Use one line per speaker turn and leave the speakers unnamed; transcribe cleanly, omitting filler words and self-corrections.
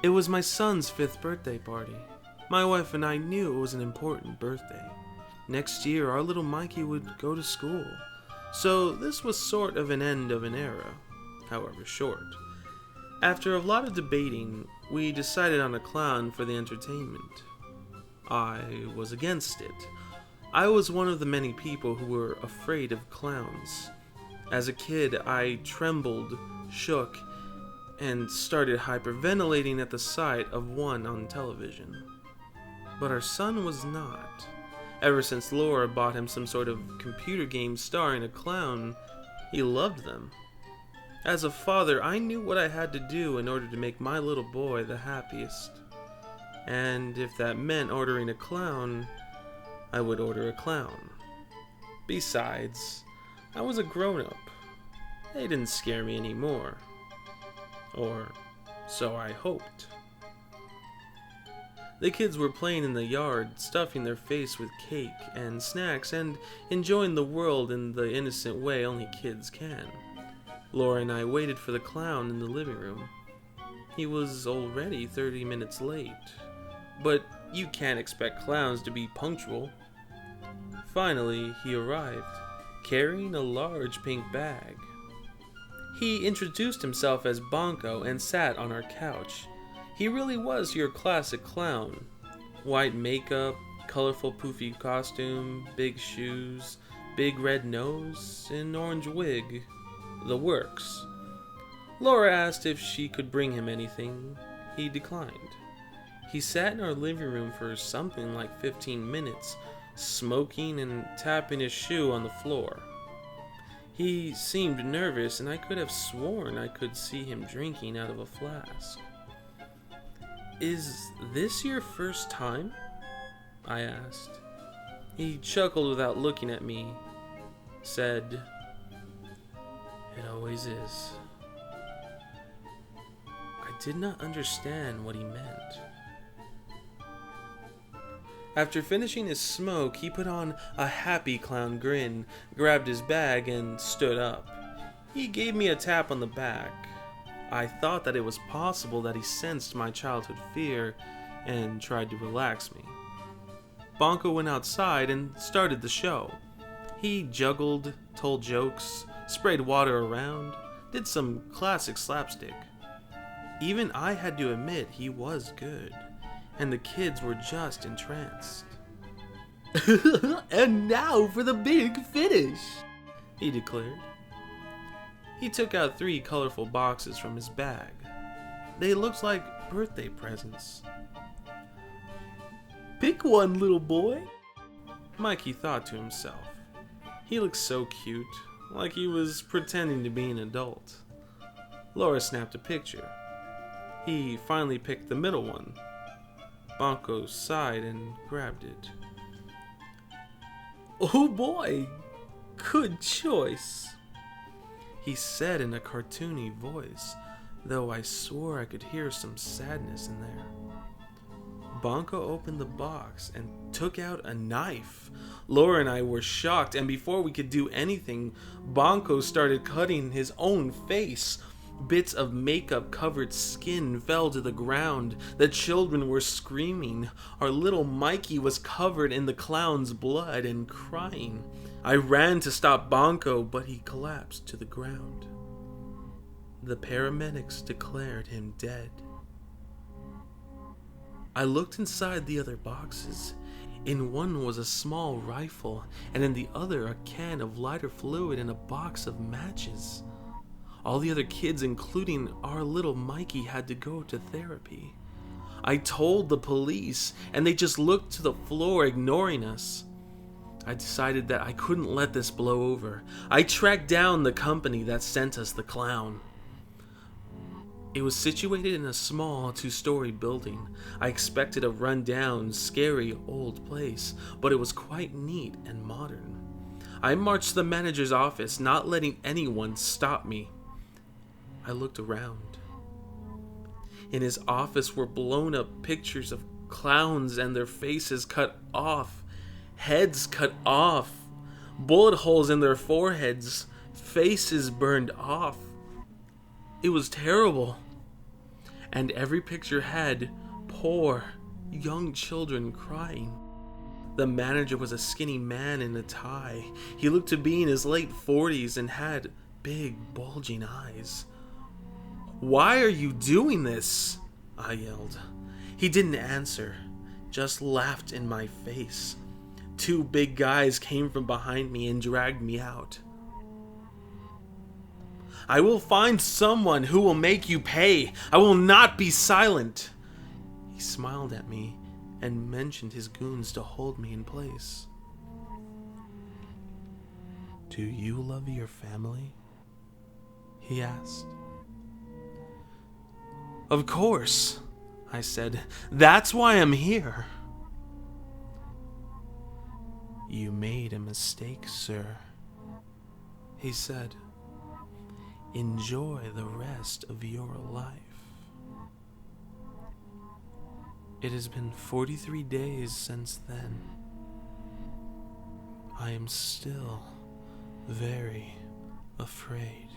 It was my son's 5th birthday party. My wife and I knew it was an important birthday. Next year, our little Mikey would go to school. So this was sort of an end of an era, however short. After a lot of debating, we decided on a clown for the entertainment. I was against it. I was one of the many people who were afraid of clowns. As a kid, I trembled, shook, and started hyperventilating at the sight of one on television. But our son was not. Ever since Laura bought him some sort of computer game starring a clown, he loved them. As a father, I knew what I had to do in order to make my little boy the happiest. And if that meant ordering a clown, I would order a clown. Besides, I was a grown-up. They didn't scare me anymore. Or so I hoped. The kids were playing in the yard, stuffing their face with cake and snacks and enjoying the world in the innocent way only kids can. Laura and I waited for the clown in the living room. He was already 30 minutes late, but you can't expect clowns to be punctual. Finally, he arrived, carrying a large pink bag. He introduced himself as Bonko and sat on our couch. He really was your classic clown. White makeup, colorful poofy costume, big shoes, big red nose, and orange wig. The works. Laura asked if she could bring him anything. He declined. He sat in our living room for something like 15 minutes, smoking and tapping his shoe on the floor. He seemed nervous, and I could have sworn I could see him drinking out of a flask. "Is this your first time?" I asked. He chuckled without looking at me, said, "It always is." I did not understand what he meant. After finishing his smoke, he put on a happy clown grin, grabbed his bag, and stood up. He gave me a tap on the back. I thought that it was possible that he sensed my childhood fear and tried to relax me. Bonko went outside and started the show. He juggled, told jokes, sprayed water around, did some classic slapstick. Even I had to admit he was good, and the kids were just entranced.
"And now for the big finish,"
he declared. He took out 3 colorful boxes from his bag. They looked like birthday presents.
"Pick one, little boy."
Mikey thought to himself. He looked so cute, like he was pretending to be an adult. Laura snapped a picture. He finally picked the middle one. Bonko sighed and grabbed it.
"Oh boy, good choice,"
he said in a cartoony voice, though I swore I could hear some sadness in there. Bonko opened the box and took out a knife. Laura and I were shocked, and before we could do anything, Bonko started cutting his own face. Bits of makeup-covered skin fell to the ground. The children were screaming. Our little Mikey was covered in the clown's blood and crying. I ran to stop Bonko, but he collapsed to the ground. The paramedics declared him dead. I looked inside the other boxes. In one was a small rifle, and in the other a can of lighter fluid and a box of matches. All the other kids, including our little Mikey, had to go to therapy. I told the police, and they just looked to the floor, ignoring us. I decided that I couldn't let this blow over. I tracked down the company that sent us the clown. It was situated in a small 2-story building. I expected a run-down, scary old place, but it was quite neat and modern. I marched to the manager's office, not letting anyone stop me. I looked around. In his office were blown-up pictures of clowns and their faces cut off, heads cut off, bullet holes in their foreheads, faces burned off. It was terrible. and every picture had poor young children crying. The manager was a skinny man in a tie. He looked to be in his late 40s and had big, bulging eyes. "Why are you doing this?" I yelled. He didn't answer, just laughed in my face. Two big guys came from behind me and dragged me out. "I will find someone who will make you pay. I will not be silent." He smiled at me and mentioned his goons to hold me in place. "Do you love your family?" he asked. "Of course," I said. "That's why I'm here." "You made a mistake, sir," he said. "Enjoy the rest of your life." It has been 43 days since then. I am still very afraid.